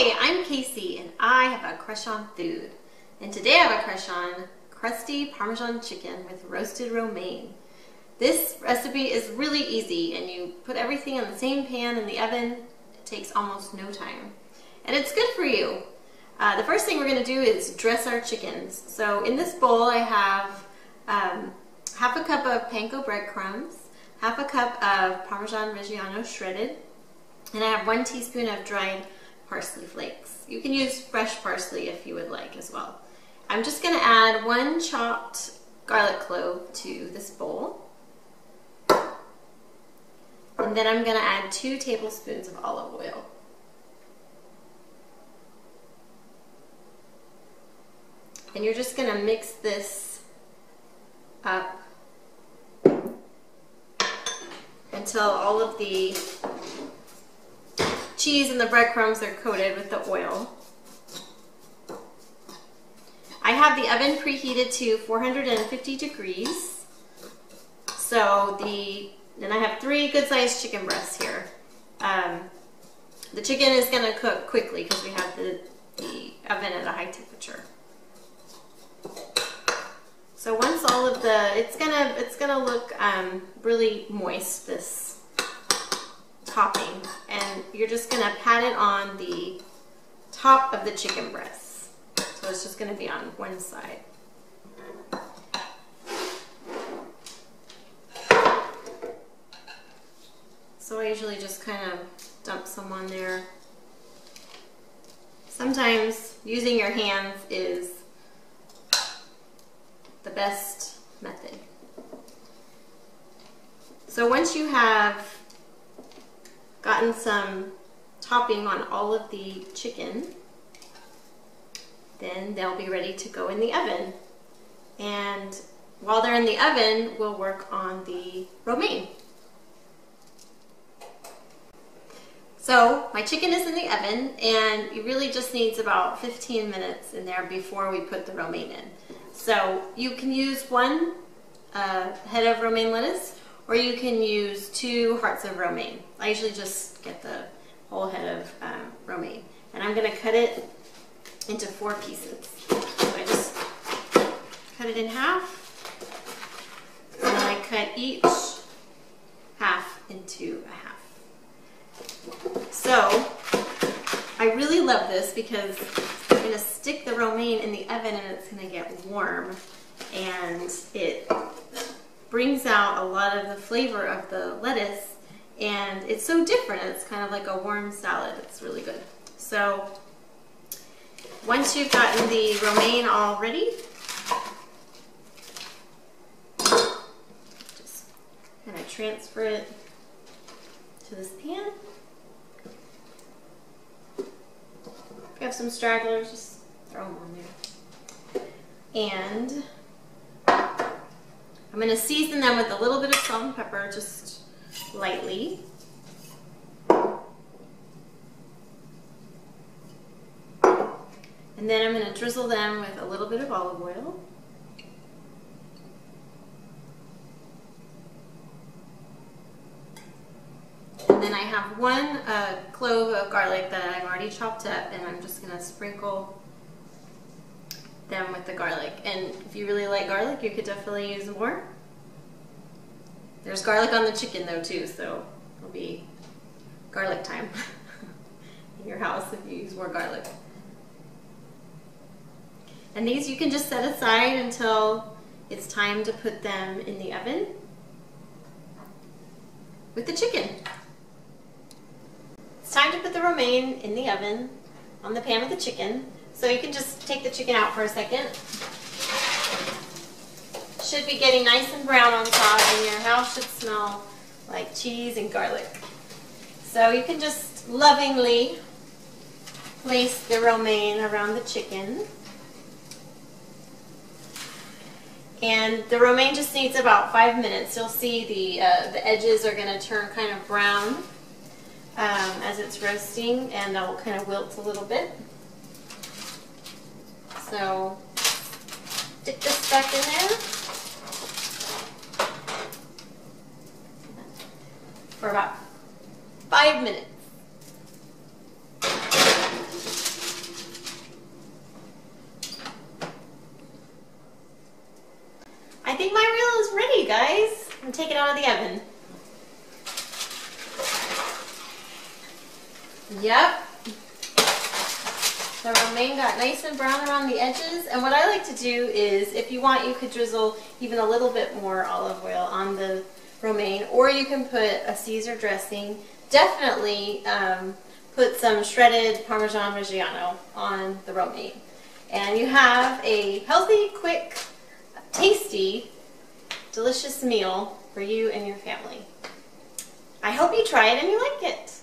Hi, I'm Casey and I have a crush on food. And today I have a crush on crusty Parmesan chicken with roasted romaine. This recipe is really easy and you put everything in the same pan in the oven. It takes almost no time. And it's good for you. The first thing we're going to do is dress our chickens. So in this bowl I have half a cup of panko breadcrumbs, half a cup of Parmesan Reggiano shredded, and I have 1 teaspoon of dried parsley flakes. You can use fresh parsley if you would like as well. I'm just going to add 1 chopped garlic clove to this bowl. And then I'm going to add 2 tablespoons of olive oil. And you're just going to mix this up until all of the cheese and the breadcrumbs are coated with the oil. I have the oven preheated to 450 degrees. And I have 3 good-sized chicken breasts here. The chicken is going to cook quickly because we have the oven at a high temperature. So once all of it's gonna look really moist, this topping, and you're just gonna pat it on the top of the chicken breasts. So it's just gonna be on one side. So I usually just kind of dump some on there. Sometimes using your hands is the best method. So once you have gotten some topping on all of the chicken, then they'll be ready to go in the oven. And while they're in the oven, we'll work on the romaine. So my chicken is in the oven and it really just needs about 15 minutes in there before we put the romaine in. So you can use 1 head of romaine lettuce, or you can use 2 hearts of romaine. I usually just get the whole head of romaine. And I'm going to cut it into 4 pieces. So I just cut it in half, and then I cut each half into a half. So I really love this because I'm going to stick the romaine in the oven and it's going to get warm, and it brings out a lot of the flavor of the lettuce, and it's so different. It's kind of like a warm salad. It's really good. So once you've gotten the romaine all ready, just kind of transfer it to this pan. If you have some stragglers, just throw them on there. And I'm going to season them with a little bit of salt and pepper, just lightly. And then I'm going to drizzle them with a little bit of olive oil. And then I have 1 clove of garlic that I've already chopped up, and I'm just going to sprinkle them with the garlic. And if you really like garlic, you could definitely use more. There's garlic on the chicken though too, so it'll be garlic time in your house if you use more garlic. And these you can just set aside until it's time to put them in the oven with the chicken. It's time to put the romaine in the oven on the pan with the chicken. So you can just take the chicken out for a second. Should be getting nice and brown on top, and your house should smell like cheese and garlic. So you can just lovingly place the romaine around the chicken. And the romaine just needs about 5 minutes. You'll see the edges are going to turn kind of brown as it's roasting, and they'll kind of wilt a little bit. So stick this back in there for about 5 minutes. and take it out of the oven. Yep. The romaine got nice and brown around the edges, and what I like to do is, if you want, you could drizzle even a little bit more olive oil on the romaine, or you can put a Caesar dressing. Definitely put some shredded Parmesan Reggiano on the romaine. And you have a healthy, quick, tasty, delicious meal for you and your family. I hope you try it and you like it.